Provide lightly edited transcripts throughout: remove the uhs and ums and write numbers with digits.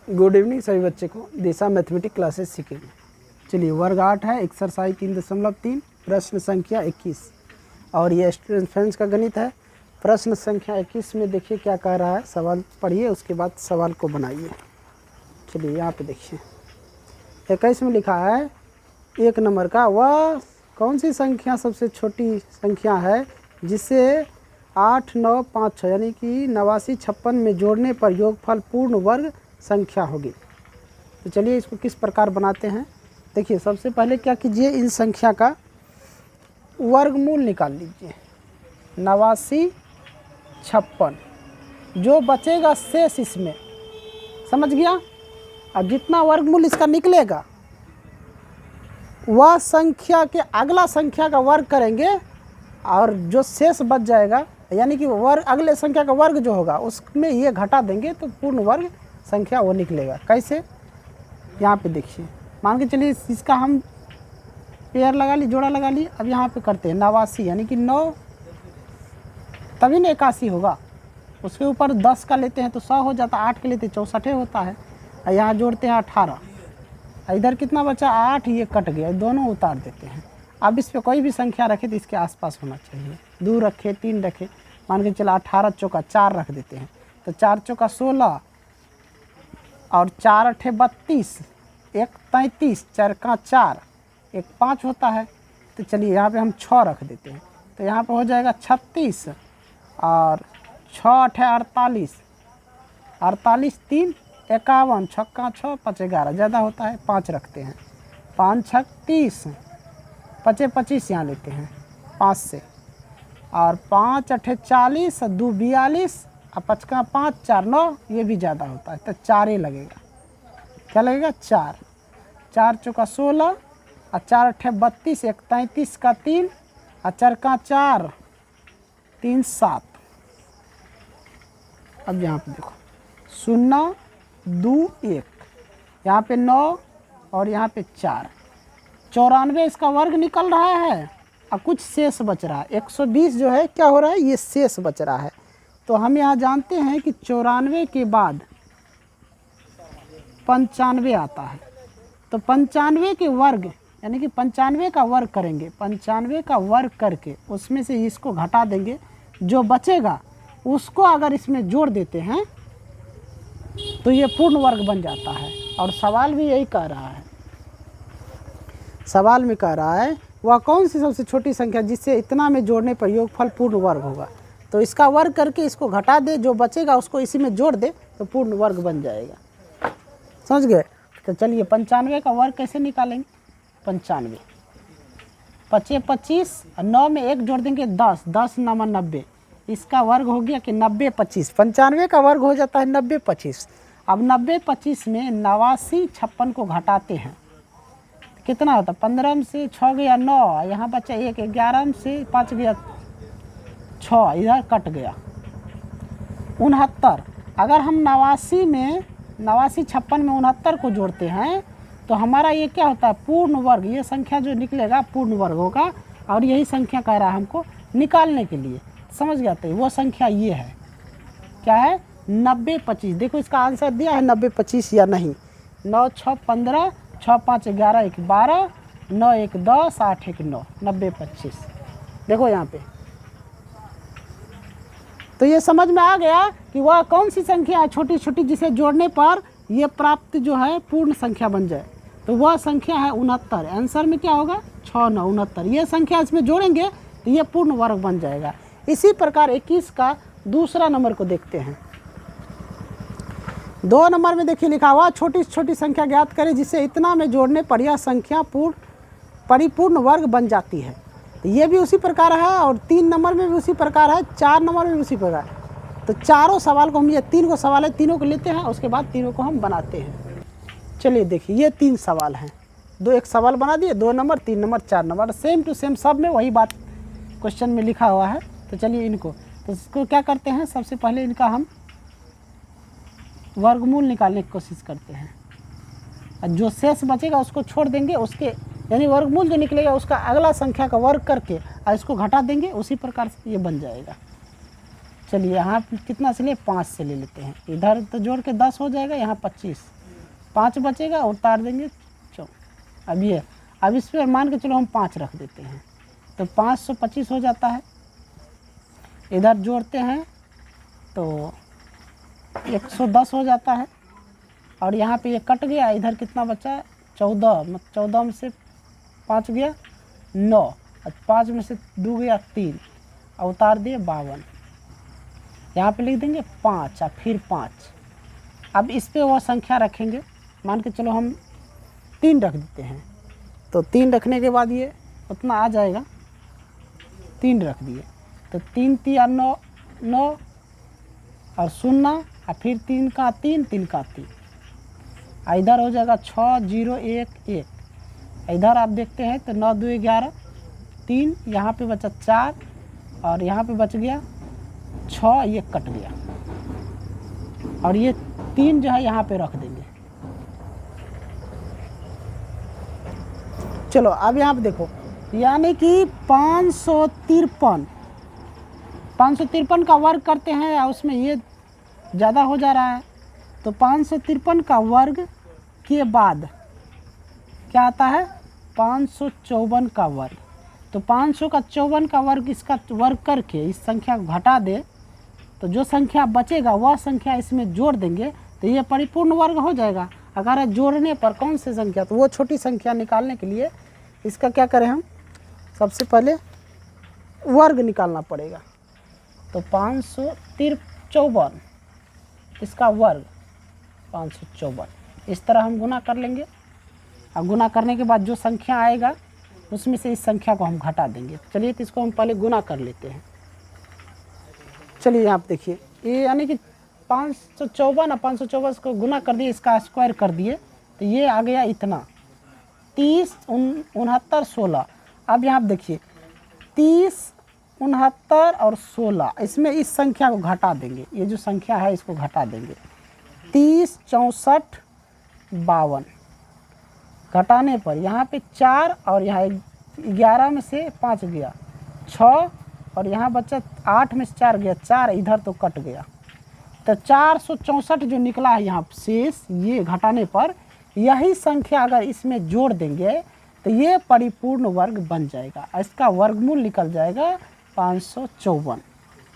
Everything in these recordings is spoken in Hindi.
गुड इवनिंग सभी बच्चे को। दिशा मैथमेटिक्स क्लासेस सीखेंगे। चलिए वर्ग 8 है, एक्सरसाइज 3.3 प्रश्न संख्या 21 और ये स्टूडेंट फ्रेंड्स का गणित है। प्रश्न संख्या 21 में देखिए क्या कह रहा है, सवाल पढ़िए उसके बाद सवाल को बनाइए। चलिए यहाँ पे देखिए 21 में लिखा है 1 नंबर का, वह कौन सी संख्या सबसे छोटी संख्या है जिसे 8, 9, 5, 6 यानी कि 89, 56 में जोड़ने पर योगफल पूर्ण वर्ग संख्या होगी। तो चलिए इसको किस प्रकार बनाते हैं। देखिए सबसे पहले क्या कीजिए, इन संख्या का वर्गमूल निकाल लीजिए। 89, 56 जो बचेगा शेष इसमें, समझ गया। अब जितना वर्गमूल इसका निकलेगा वह संख्या के अगला संख्या का वर्ग करेंगे और जो शेष बच जाएगा यानी कि वर्ग अगले संख्या का वर्ग जो होगा उसमें ये घटा देंगे तो पूर्ण वर्ग संख्या वो निकलेगा। कैसे, यहाँ पे देखिए मान के चलिए इसका हम पेयर लगा ली, जोड़ा लगा ली। अब यहाँ पे करते हैं 89 यानी कि 9 तभी ना 81 होगा, उसके ऊपर 10 का लेते हैं तो 100 हो जाता है, 8 के लेते 64 होता है। और यहाँ जोड़ते हैं 18, इधर कितना बचा 8, ये कट गया, दोनों उतार देते हैं। अब इस पर कोई भी संख्या रखे तो इसके आसपास होना चाहिए। 2 रखे, 3 रखे, मान के चला 18 चौका 4 रख देते हैं तो 4 चौका 16 और 4 अठे 32, 1 33, 4 का 4, 1 5 होता है। तो चलिए यहाँ पे हम 6 रख देते हैं तो यहाँ पे हो जाएगा 36 और 6 अठे 48, 48 3 51, 6 का 6, 5 11, ज़्यादा होता है 5 रखते हैं, 5 6 30, 5 25 यहाँ लेते हैं 5 से, और 5 अठे 40, 2 42 और 5 का 5 4 9, ये भी ज़्यादा होता है तो 4 ही लगेगा। क्या लगेगा 4, 4 चौका 16 और 4 अठे 32, 1 33 का 3 और 4 का 4, 3 7। अब यहाँ पे देखो 0 2 1, यहाँ पे 9 और यहाँ पे 4, 94 इसका वर्ग निकल रहा है और कुछ शेष बच रहा है। 120 जो है क्या हो रहा है, ये शेष बच रहा है। तो हम यहाँ जानते हैं कि 94 के बाद 95 आता है, तो 95 के वर्ग यानी कि 95 का वर्ग करेंगे, 95 का वर्ग करके उसमें से इसको घटा देंगे, जो बचेगा उसको अगर इसमें जोड़ देते हैं तो ये पूर्ण वर्ग बन जाता है। और सवाल भी यही कह रहा है, सवाल में कह रहा है वह कौन सी सबसे छोटी संख्या जिससे इतना में जोड़ने पर योगफल पूर्ण वर्ग होगा। तो इसका वर्ग करके इसको घटा दे, जो बचेगा उसको इसी में जोड़ दे तो पूर्ण वर्ग बन जाएगा। समझ गए। तो चलिए 95 का वर्ग कैसे निकालेंगे। 95 5 25 और 9 में 1 जोड़ देंगे 10, 10 9 90, इसका वर्ग हो गया कि 90 25। 95 का वर्ग हो जाता है 90 25। अब 90 25 में 89 56 को घटाते हैं कितना होता है, 15 में से 6 गया 9, यहाँ बचा 1, 11 में से 5 गया 6, इधर कट गया 69। अगर हम 89 में 89 56 में 69 को जोड़ते हैं तो हमारा ये क्या होता है, पूर्ण वर्ग। ये संख्या जो निकलेगा पूर्ण वर्ग होगा और यही संख्या कह रहा है हमको निकालने के लिए। समझ गया। तो वो संख्या ये है, क्या है 90 25। देखो इसका आंसर दिया है 90 25 या नहीं। 9 6 15, 6 5 11, 1 12, 9 1 10, 8 1 9, 90 25। देखो यहाँ पे तो ये समझ में आ गया कि वह कौन सी संख्या है छोटी छोटी जिसे जोड़ने पर ये प्राप्त जो है पूर्ण संख्या बन जाए। तो वह संख्या है 69। आंसर में क्या होगा 6 9 69। ये संख्या इसमें जोड़ेंगे तो ये पूर्ण वर्ग बन जाएगा। इसी प्रकार 21 का दूसरा नंबर को देखते हैं। 2 नंबर में देखिए लिखा हुआ छोटी छोटी संख्या ज्ञात करें जिसे इतना में जोड़ने पर यह संख्या परिपूर्ण वर्ग बन जाती है। तो ये भी उसी प्रकार है और 3 नंबर में भी उसी प्रकार है, 4 नंबर में भी उसी प्रकार है। तो चारों सवाल को हम, ये 3 को सवाल है, तीनों को लेते हैं उसके बाद तीनों को हम बनाते हैं। चलिए देखिए ये 3 सवाल हैं, एक सवाल बना दिए, 2 number 3 number 4 number, same to same सब में वही बात क्वेश्चन में लिखा हुआ है। तो चलिए इनको क्या करते हैं, सबसे पहले इनका हम वर्गमूल निकालने की कोशिश करते हैं और जो शेष बचेगा उसको छोड़ देंगे, उसके यानी वर्गमूल जो निकलेगा उसका अगला संख्या का वर्ग करके और इसको घटा देंगे, उसी प्रकार से ये बन जाएगा। चलिए यहाँ कितना से ले 5 से ले लेते हैं, इधर तो जोड़ के 10 हो जाएगा, यहाँ 25, 5 बचेगा, उतार देंगे 4। अब ये अब इस पर मान के चलो हम 5 रख देते हैं तो 525 हो जाता है। इधर जोड़ते हैं तो 110 हो जाता है और यहाँ पे ये कट गया, इधर कितना बचा 14, 14 में से 5 गया 9 और 5 में से 2 गया 3 और उतार दिए 52। यहाँ पे लिख देंगे 5 और फिर 5। अब इस पे वो संख्या रखेंगे, मान के चलो हम 3 रख देते हैं तो 3 रखने के बाद ये उतना आ जाएगा, 3 रख दिए तो 3 3 9 9 और 0 और फिर 3 का 3 3 का 3, इधर हो जाएगा 6 0 1 1। इधर आप देखते हैं तो 9 2 11 3, यहाँ पे बचा 4 और यहाँ पे बच गया 6, ये कट गया और ये 3 जो है यहाँ पे रख देंगे। चलो अब यहाँ पे देखो, यानी कि 553 का वर्ग करते हैं और उसमें ये ज़्यादा हो जा रहा है तो 553 का वर्ग के बाद क्या आता है 554 का वर्ग। तो 500 का 54 का वर्ग, इसका वर्ग करके इस संख्या को घटा दे तो जो संख्या बचेगा वह संख्या इसमें जोड़ देंगे तो ये परिपूर्ण वर्ग हो जाएगा। अगर जोड़ने पर कौन सी संख्या, तो वो छोटी संख्या निकालने के लिए इसका क्या करें हम, सबसे पहले वर्ग निकालना पड़ेगा। तो 554 इसका वर्ग 554, इस तरह हम गुना कर लेंगे और गुना करने के बाद जो संख्या आएगा उसमें से इस संख्या को हम घटा देंगे। चलिए तो इसको हम पहले गुना कर लेते हैं। चलिए यहाँ पे देखिए, ये यानी कि 554 और 554 को गुना कर दिए, इसका स्क्वायर कर दिए तो ये आ गया इतना 30 69 16। अब यहाँ पे देखिए 30 69 और 16, इसमें इस संख्या को घटा देंगे, ये जो संख्या है इसको घटा देंगे। 30 64 52 घटाने पर यहाँ पे 4 और यहाँ 11 में से 5 गया 6 और यहाँ बचा 8 में से 4 गया 4, इधर तो कट गया तो 464 जो निकला है यहाँ शेष, ये घटाने पर यही संख्या अगर इसमें जोड़ देंगे तो ये परिपूर्ण वर्ग बन जाएगा। इसका वर्गमूल निकल जाएगा 554।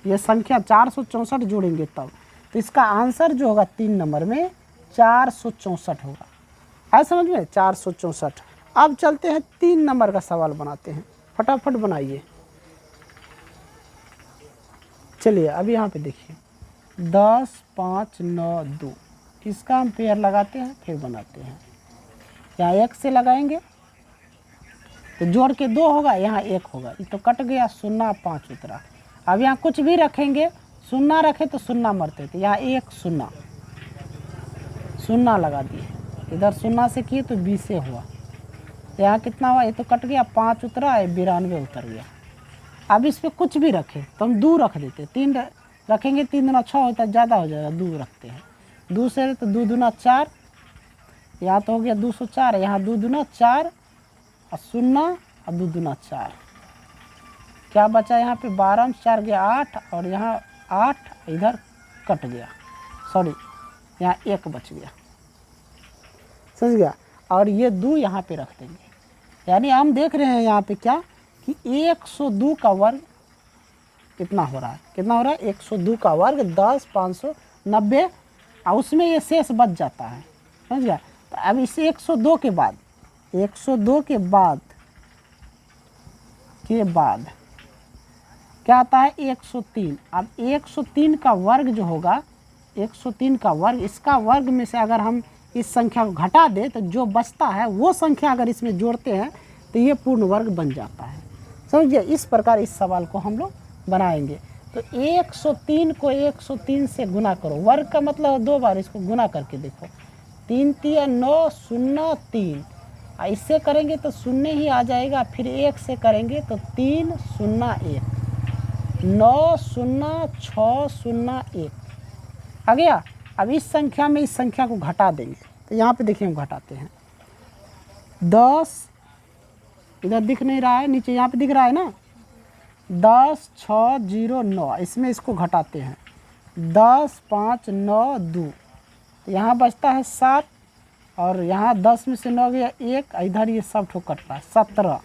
ये संख्या 464 जोड़ेंगे तब तो इसका आंसर जो होगा 3 नंबर में 464 होगा। आए समझ में, 464। अब चलते हैं 3 नंबर का सवाल बनाते हैं, फटाफट बनाइए। चलिए अब यहाँ पे देखिए 10 5 9 2, इसका हम पेयर लगाते हैं फिर बनाते हैं। यहाँ 1 से लगाएंगे तो जोड़ के 2 होगा, यहाँ 1 होगा, ये तो कट गया 0 5 उतरा। अब यहाँ कुछ भी रखेंगे, 0 रखे तो 0 मरते थे, यहाँ 1 0 0 लगा दिए, इधर 0 से किए तो 20 से हुआ, यहाँ कितना हुआ, ये तो कट गया 5 उतरा, 92 उतर गया। अब इस पर कुछ भी रखें तो हम 2 रख देते, 3 रखेंगे, 3 दूना 6 होता है, ज़्यादा हो जाएगा, 2 रखते हैं। 2 से तो 2 दूना 4, यहाँ तो हो गया 204, यहाँ 2 दूना 4 और 0 और 2 दूना 4, क्या बचा यहाँ पे 12 में 4 गया 8 और यहाँ 8, इधर कट गया, सॉरी यहाँ 1 बच गया, समझ गया। और ये 2 यहाँ पे रख देंगे, यानी हम देख रहे हैं यहाँ पे क्या कि 102 का वर्ग कितना हो रहा है, कितना हो रहा है 102 का वर्ग 10 590 और उसमें ये शेष बच जाता है, समझ गया। तो अब इस 102 के बाद 102 के बाद क्या आता है 103। अब 103 का वर्ग जो होगा, 103 का वर्ग, इसका वर्ग में से अगर हम इस संख्या को घटा दें तो जो बचता है वो संख्या अगर इसमें जोड़ते हैं तो ये पूर्ण वर्ग बन जाता है, समझिए। इस प्रकार इस सवाल को हम लोग बनाएंगे। तो 103 को 103 से गुना करो, वर्ग का मतलब 2 बार इसको गुना करके देखो, 3 3 9 0 3, इससे करेंगे तो 0 ही आ जाएगा, फिर 1 से करेंगे तो 3 0 1 9 0 6 0 1 आ गया। अब इस संख्या में इस संख्या को घटा देंगे तो यहाँ पे देखिए हम घटाते हैं 10, इधर दिख नहीं रहा है, नीचे यहाँ पे दिख रहा है ना, 10 6 0 9, इसमें इसको घटाते हैं 10 5 9 2, तो यहाँ बचता है 7 और यहाँ 10 में से 9 गया 1, इधर ये सब ठो कट रहा है 17।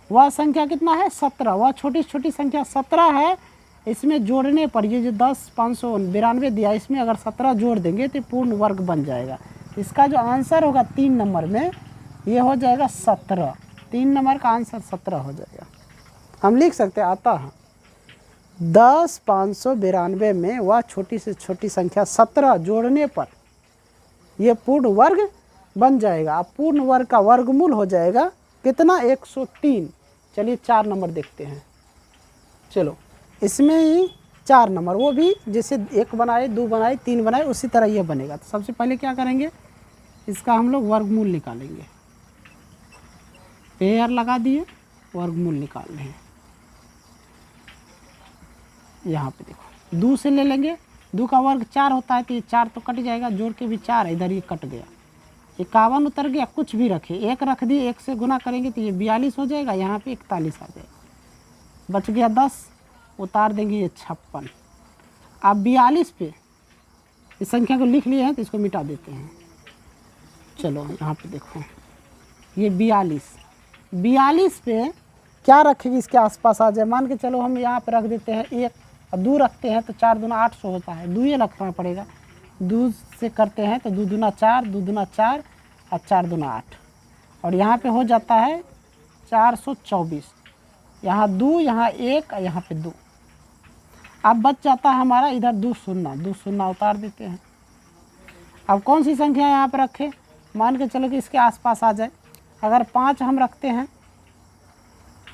वह संख्या कितना है 17, वह छोटी छोटी संख्या 17 है। इसमें जोड़ने पर ये जो 10 592 दिया, इसमें अगर 17 जोड़ देंगे तो पूर्ण वर्ग बन जाएगा। इसका जो आंसर होगा 3 नंबर में ये हो जाएगा 17, 3 नंबर का आंसर 17 हो जाएगा। हम लिख सकते हैं आता है 10 592 में वह छोटी से छोटी संख्या 17 जोड़ने पर यह पूर्ण वर्ग बन जाएगा। अब पूर्ण वर्ग का वर्गमूल हो जाएगा कितना 103। चलिए 4 नंबर देखते हैं। चलो इसमें ही 4 नंबर, वो भी जैसे 1 बनाए 2 बनाए 3 बनाए उसी तरह ये बनेगा। तो सबसे पहले क्या करेंगे, इसका हम लोग वर्गमूल निकालेंगे। पेयर लगा दिए, वर्गमूल निकाल रहे हैं। यहाँ पे देखो 2 से ले लेंगे, 2 का वर्ग 4 होता है तो ये 4 तो कट जाएगा, जोड़ के भी 4 इधर ये कट गया, 51 उतर गया। कुछ भी रखे, 1 रख दिए, 1 से गुना करेंगे तो ये 42 हो जाएगा, यहाँ पे 41 आ जाएगा। बच गया 10, उतार देंगे ये 56। अब 42 पे इस संख्या को लिख लिए हैं तो इसको मिटा देते हैं। चलो यहाँ पे देखो ये 42 पे क्या रखेगी इसके आसपास आ जाए। मान के चलो हम यहाँ पे रख देते हैं 1 और 2 रखते हैं तो 4 दूना 800 होता है, 2 ये रखना पड़ेगा। 2 से करते हैं तो 2 दूना 4, 2 दूना 4 और 4 दूना 8, और यहाँ पे हो जाता है 424। यहाँ 2, यहाँ 1 और यहाँ पे 2। अब बच जाता है हमारा इधर 2 शून्य उतार देते हैं। अब कौन सी संख्या यहाँ पे रखें, मान के चलो कि इसके आसपास आ जाए। अगर 5 हम रखते हैं,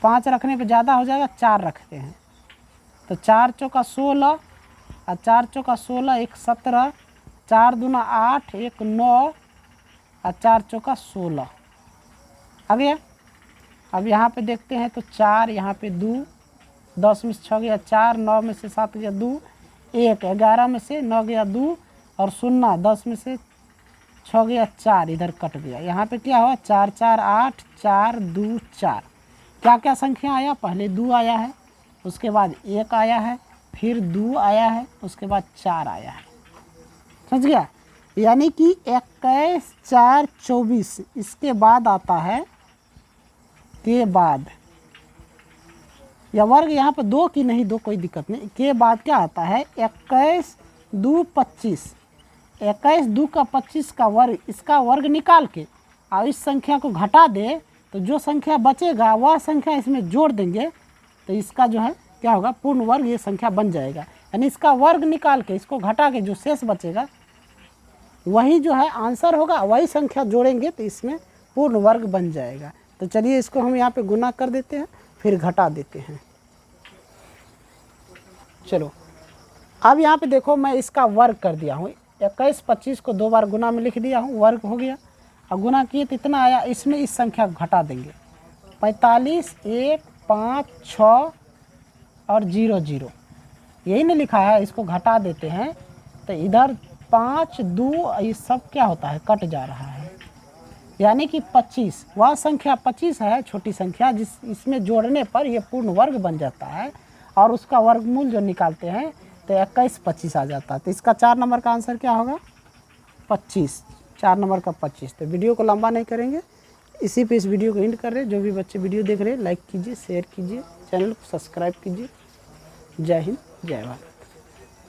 5 रखने पे ज़्यादा हो जाएगा, 4 रखते हैं तो 4 चौका 16 और 4 चौका 16, 1 17, 4 दूना 8, 1 9 और 4 चौका 16 आ गया। अब यहाँ पे देखते हैं तो 4, यहाँ पे 2, 10 में से 6 गया 4, 9 में से 7 गया 2, 1, 11 में से 9 गया 2 और 0, 10 में से 6 गया 4, इधर कट गया। यहाँ पे क्या हुआ 4 4 8, 4 2 4। क्या क्या संख्या आया, पहले 2 आया है, उसके बाद 1 आया है, फिर 2 आया है, उसके बाद 4 आया है। समझ गया, यानी कि 21 4 24 इसके बाद आता है के बाद, या वर्ग यहाँ पर 2 की नहीं, 2 कोई दिक्कत नहीं, के बाद क्या आता है 21 2 25। 21 2 का 25 का वर्ग, इसका वर्ग निकाल के और इस संख्या को घटा दे तो जो संख्या बचेगा वह संख्या इसमें जोड़ देंगे तो इसका जो है क्या होगा पूर्ण वर्ग, ये संख्या बन जाएगा। यानी इसका वर्ग निकाल के इसको घटा के जो शेष बचेगा वही जो है आंसर होगा, वही संख्या जोड़ेंगे तो इसमें पूर्ण वर्ग बन जाएगा। तो चलिए इसको हम यहाँ पे गुना कर देते हैं, फिर घटा देते हैं। चलो अब यहाँ पे देखो मैं इसका वर्ग कर दिया हूँ, 21 25 को 2 बार गुना में लिख दिया हूँ, वर्ग हो गया। और गुना किए तो इतना आया, इसमें इस संख्या को घटा देंगे 45 1 5 6 और 0 0, यही नहीं लिखा है, इसको घटा देते हैं तो इधर 5 2 ये सब क्या होता है कट जा रहा है। यानी कि 25, वह संख्या 25 है छोटी संख्या, जिस इसमें जोड़ने पर यह पूर्ण वर्ग बन जाता है और उसका वर्गमूल जो निकालते हैं तो 21 25 आ जाता है। तो इसका 4 नंबर का आंसर क्या होगा 25, 4 नंबर का 25। तो वीडियो को लंबा नहीं करेंगे, इसी पे इस वीडियो को एंड कर रहे हैं। जो भी बच्चे वीडियो देख रहे हैं लाइक कीजिए, शेयर कीजिए, चैनल को सब्सक्राइब कीजिए। जय हिंद, जय भारत।